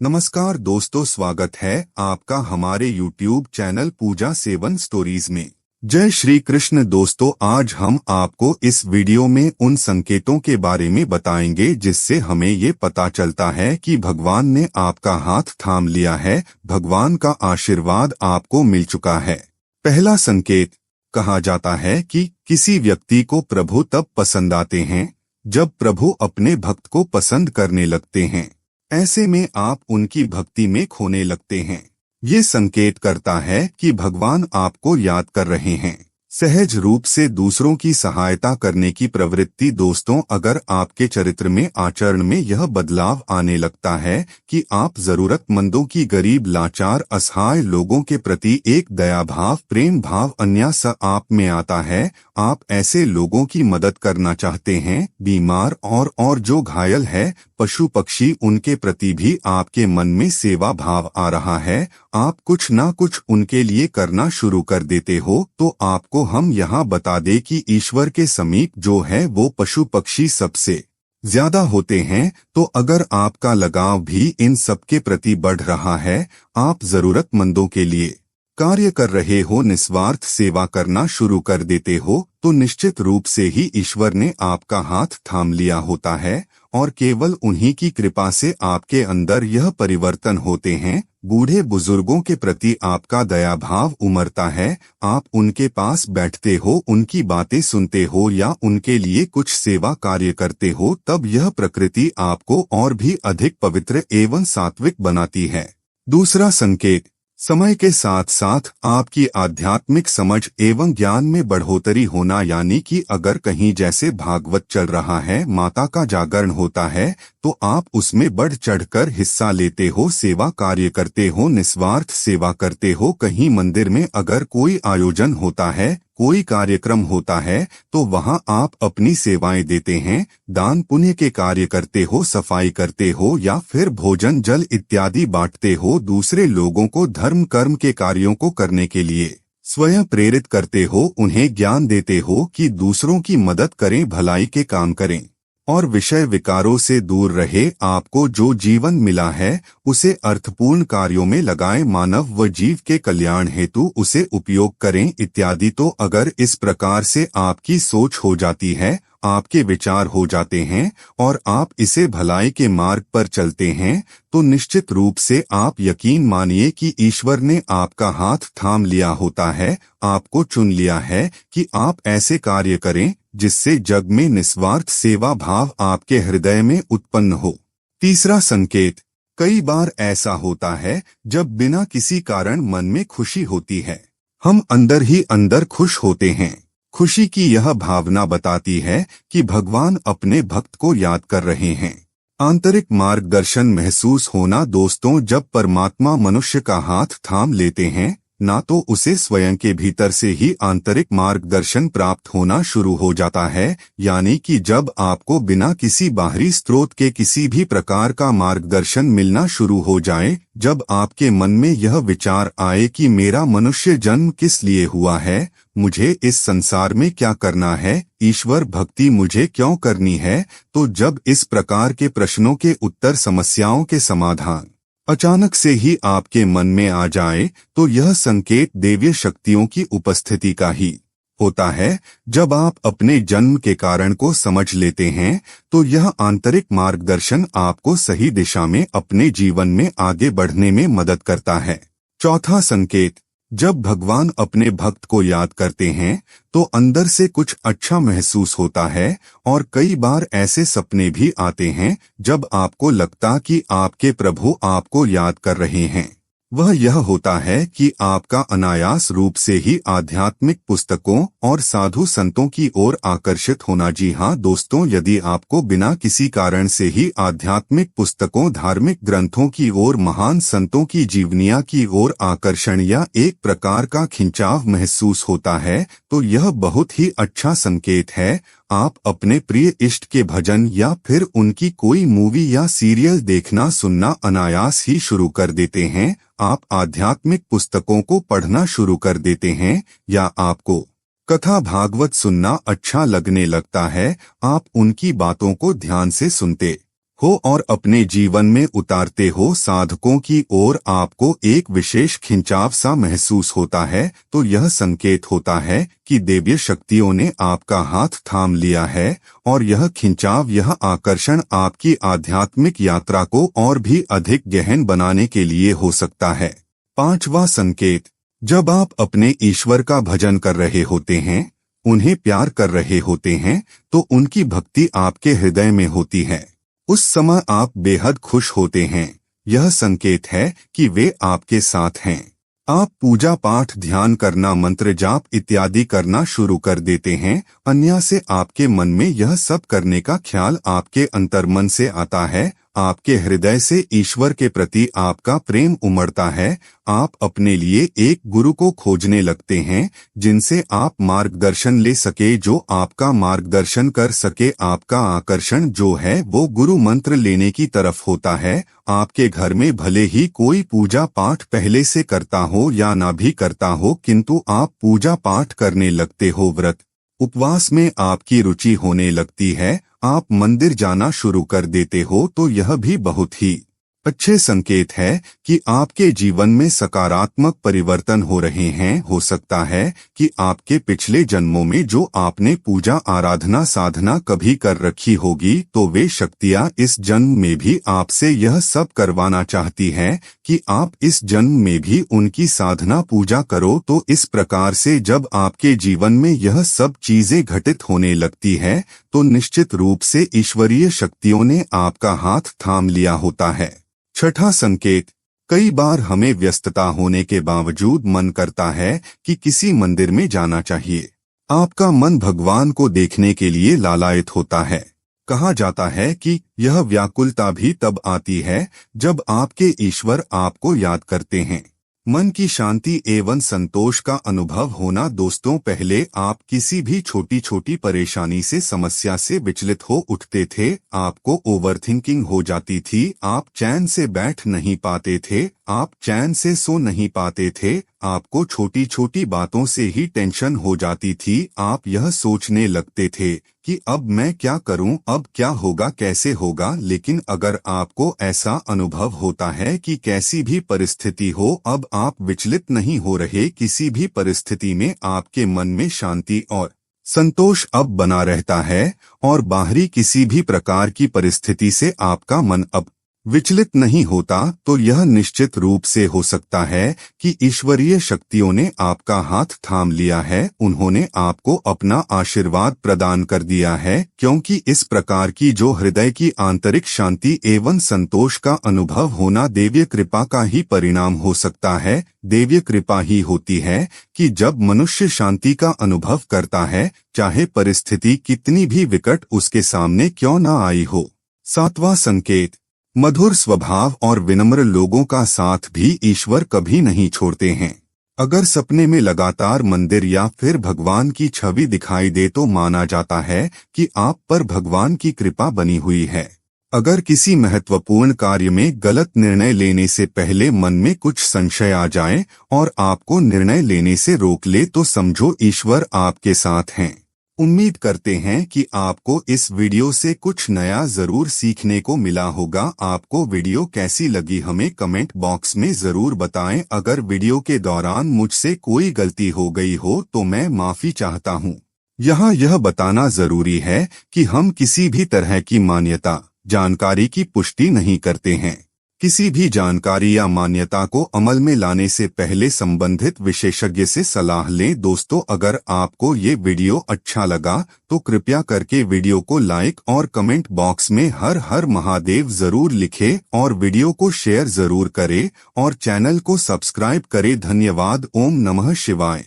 नमस्कार दोस्तों, स्वागत है आपका हमारे YouTube चैनल पूजा सेवन स्टोरीज में। जय श्री कृष्ण दोस्तों, आज हम आपको इस वीडियो में उन संकेतों के बारे में बताएंगे जिससे हमें ये पता चलता है कि भगवान ने आपका हाथ थाम लिया है, भगवान का आशीर्वाद आपको मिल चुका है। पहला संकेत, कहा जाता है कि किसी व्यक्ति को प्रभु तब पसंद आते हैं जब प्रभु अपने भक्त को पसंद करने लगते हैं। ऐसे में आप उनकी भक्ति में खोने लगते हैं। ये संकेत करता है कि भगवान आपको याद कर रहे हैं। सहज रूप से दूसरों की सहायता करने की प्रवृत्ति दोस्तों, अगर आपके चरित्र में आचरण में यह बदलाव आने लगता है कि आप जरूरतमंदों की, गरीब, लाचार, असहाय लोगों के प्रति एक दया भाव, प्रेम भाव अन्यास आप में आता है, आप ऐसे लोगों की मदद करना चाहते हैं, बीमार और जो घायल है, पशु पक्षी, उनके प्रति भी आपके मन में सेवा भाव आ रहा है, आप कुछ ना कुछ उनके लिए करना शुरू कर देते हो, तो आपको हम यहाँ बता दें कि ईश्वर के समीप जो है वो पशु पक्षी सबसे ज्यादा होते हैं। तो अगर आपका लगाव भी इन सब के प्रति बढ़ रहा है, आप जरूरतमंदों के लिए कार्य कर रहे हो, निस्वार्थ सेवा करना शुरू कर देते हो, तो निश्चित रूप से ही ईश्वर ने आपका हाथ थाम लिया होता है और केवल उन्हीं की कृपा से आपके अंदर यह परिवर्तन होते हैं। बूढ़े बुजुर्गों के प्रति आपका दया भाव उमड़ता है, आप उनके पास बैठते हो, उनकी बातें सुनते हो या उनके लिए कुछ सेवा कार्य करते हो, तब यह प्रकृति आपको और भी अधिक पवित्र एवं सात्विक बनाती है। दूसरा संकेत, समय के साथ साथ आपकी आध्यात्मिक समझ एवं ज्ञान में बढ़ोतरी होना, यानी कि अगर कहीं जैसे भागवत चल रहा है, माता का जागरण होता है, तो आप उसमें बढ़ चढ़कर हिस्सा लेते हो, सेवा कार्य करते हो, निस्वार्थ सेवा करते हो। कहीं मंदिर में अगर कोई आयोजन होता है, कोई कार्यक्रम होता है, तो वहां आप अपनी सेवाएं देते हैं, दान पुण्य के कार्य करते हो, सफाई करते हो या फिर भोजन जल इत्यादि बांटते हो, दूसरे लोगों को धर्म कर्म के कार्यों को करने के लिए स्वयं प्रेरित करते हो, उन्हें ज्ञान देते हो कि दूसरों की मदद करें, भलाई के काम करें और विषय विकारों से दूर रहे। आपको जो जीवन मिला है उसे अर्थपूर्ण कार्यों में लगाएं, मानव व जीव के कल्याण हेतु उसे उपयोग करें इत्यादि। तो अगर इस प्रकार से आपकी सोच हो जाती है, आपके विचार हो जाते हैं और आप इसे भलाई के मार्ग पर चलते हैं, तो निश्चित रूप से आप यकीन मानिए कि ईश्वर ने आपका हाथ थाम लिया होता है, आपको चुन लिया है कि आप ऐसे कार्य करें जिससे जग में निस्वार्थ सेवा भाव आपके हृदय में उत्पन्न हो। तीसरा संकेत, कई बार ऐसा होता है जब बिना किसी कारण मन में खुशी होती है, हम अंदर ही अंदर खुश होते हैं। खुशी की यह भावना बताती है कि भगवान अपने भक्त को याद कर रहे हैं। आंतरिक मार्गदर्शन महसूस होना दोस्तों, जब परमात्मा मनुष्य का हाथ थाम लेते हैं, ना तो उसे स्वयं के भीतर से ही आंतरिक मार्गदर्शन प्राप्त होना शुरू हो जाता है, यानी कि जब आपको बिना किसी बाहरी स्रोत के किसी भी प्रकार का मार्गदर्शन मिलना शुरू हो जाए, जब आपके मन में यह विचार आए कि मेरा मनुष्य जन्म किस लिए हुआ है, मुझे इस संसार में क्या करना है, ईश्वर भक्ति मुझे क्यों करनी है, तो जब इस प्रकार के प्रश्नों के उत्तर, समस्याओं के समाधान अचानक से ही आपके मन में आ जाए, तो यह संकेत देवीय शक्तियों की उपस्थिति का ही होता है। जब आप अपने जन्म के कारण को समझ लेते हैं, तो यह आंतरिक मार्गदर्शन आपको सही दिशा में अपने जीवन में आगे बढ़ने में मदद करता है। चौथा संकेत, जब भगवान अपने भक्त को याद करते हैं तो अंदर से कुछ अच्छा महसूस होता है और कई बार ऐसे सपने भी आते हैं जब आपको लगता कि आपके प्रभु आपको याद कर रहे हैं। वह यह होता है कि आपका अनायास रूप से ही आध्यात्मिक पुस्तकों और साधु संतों की ओर आकर्षित होना। जी हाँ दोस्तों, यदि आपको बिना किसी कारण से ही आध्यात्मिक पुस्तकों, धार्मिक ग्रंथों की ओर, महान संतों की जीवनियाँ की ओर आकर्षण या एक प्रकार का खिंचाव महसूस होता है, तो यह बहुत ही अच्छा संकेत है। आप अपने प्रिय इष्ट के भजन या फिर उनकी कोई मूवी या सीरियल देखना सुनना अनायास ही शुरू कर देते हैं, आप आध्यात्मिक पुस्तकों को पढ़ना शुरू कर देते हैं या आपको कथा भागवत सुनना अच्छा लगने लगता है, आप उनकी बातों को ध्यान से सुनते हो और अपने जीवन में उतारते हो साधकों की ओर आपको एक विशेष खिंचाव सा महसूस होता है, तो यह संकेत होता है कि देवीय शक्तियों ने आपका हाथ थाम लिया है और यह खिंचाव, यह आकर्षण आपकी आध्यात्मिक यात्रा को और भी अधिक गहन बनाने के लिए हो सकता है। पांचवा संकेत, जब आप अपने ईश्वर का भजन कर रहे होते हैं, उन्हें प्यार कर रहे होते हैं, तो उनकी भक्ति आपके हृदय में होती है। उस समय आप बेहद खुश होते हैं। यह संकेत है कि वे आपके साथ हैं। आप पूजा पाठ, ध्यान करना, मंत्र जाप इत्यादि करना शुरू कर देते हैं। अन्य से आपके मन में यह सब करने का ख्याल आपके अंतर्मन से आता है। आपके हृदय से ईश्वर के प्रति आपका प्रेम उमड़ता है। आप अपने लिए एक गुरु को खोजने लगते हैं जिनसे आप मार्गदर्शन ले सके, जो आपका मार्गदर्शन कर सके। आपका आकर्षण जो है वो गुरु मंत्र लेने की तरफ होता है। आपके घर में भले ही कोई पूजा पाठ पहले से करता हो या ना भी करता हो, किंतु आप पूजा पाठ करने लगते हो। व्रत उपवास में आपकी रुचि होने लगती है। आप मंदिर जाना शुरू कर देते हो, तो यह भी बहुत ही अच्छे संकेत है कि आपके जीवन में सकारात्मक परिवर्तन हो रहे हैं। हो सकता है कि आपके पिछले जन्मों में जो आपने पूजा आराधना साधना कभी कर रखी होगी, तो वे शक्तियां इस जन्म में भी आपसे यह सब करवाना चाहती हैं कि आप इस जन्म में भी उनकी साधना पूजा करो। तो इस प्रकार से जब आपके जीवन में यह सब चीजें घटित होने लगती है, तो निश्चित रूप से ईश्वरीय शक्तियों ने आपका हाथ थाम लिया होता है। छठा संकेत, कई बार हमें व्यस्तता होने के बावजूद मन करता है कि किसी मंदिर में जाना चाहिए। आपका मन भगवान को देखने के लिए लालायित होता है। कहा जाता है कि यह व्याकुलता भी तब आती है जब आपके ईश्वर आपको याद करते हैं। मन की शांति एवं संतोष का अनुभव होना। दोस्तों, पहले आप किसी भी छोटी छोटी परेशानी से, समस्या से विचलित हो उठते थे। आपको ओवरथिंकिंग हो जाती थी। आप चैन से बैठ नहीं पाते थे। आप चैन से सो नहीं पाते थे। आपको छोटी छोटी बातों से ही टेंशन हो जाती थी। आप यह सोचने लगते थे कि अब मैं क्या करूं, अब क्या होगा, कैसे होगा। लेकिन अगर आपको ऐसा अनुभव होता है कि कैसी भी परिस्थिति हो, अब आप विचलित नहीं हो रहे, किसी भी परिस्थिति में आपके मन में शांति और संतोष अब बना रहता है और बाहरी किसी भी प्रकार की परिस्थिति से आपका मन अब विचलित नहीं होता, तो यह निश्चित रूप से हो सकता है कि ईश्वरीय शक्तियों ने आपका हाथ थाम लिया है। उन्होंने आपको अपना आशीर्वाद प्रदान कर दिया है, क्योंकि इस प्रकार की जो हृदय की आंतरिक शांति एवं संतोष का अनुभव होना देवीय कृपा का ही परिणाम हो सकता है। देवीय कृपा ही होती है कि जब मनुष्य शांति का अनुभव करता है, चाहे परिस्थिति कितनी भी विकट उसके सामने क्यों न आई हो। सातवां संकेत, मधुर स्वभाव और विनम्र लोगों का साथ भी ईश्वर कभी नहीं छोड़ते हैं। अगर सपने में लगातार मंदिर या फिर भगवान की छवि दिखाई दे, तो माना जाता है कि आप पर भगवान की कृपा बनी हुई है। अगर किसी महत्वपूर्ण कार्य में गलत निर्णय लेने से पहले मन में कुछ संशय आ जाए और आपको निर्णय लेने से रोक ले, तो समझो ईश्वर आपके साथ हैं। उम्मीद करते हैं कि आपको इस वीडियो से कुछ नया जरूर सीखने को मिला होगा। आपको वीडियो कैसी लगी हमें कमेंट बॉक्स में जरूर बताएं। अगर वीडियो के दौरान मुझसे कोई गलती हो गई हो तो मैं माफी चाहता हूं। यहाँ यह बताना जरूरी है कि हम किसी भी तरह की मान्यता जानकारी की पुष्टि नहीं करते हैं। किसी भी जानकारी या मान्यता को अमल में लाने से पहले संबंधित विशेषज्ञ से सलाह लें। दोस्तों, अगर आपको ये वीडियो अच्छा लगा तो कृपया करके वीडियो को लाइक और कमेंट बॉक्स में हर हर महादेव जरूर लिखें और वीडियो को शेयर जरूर करें और चैनल को सब्सक्राइब करें। धन्यवाद। ओम नमः शिवाय।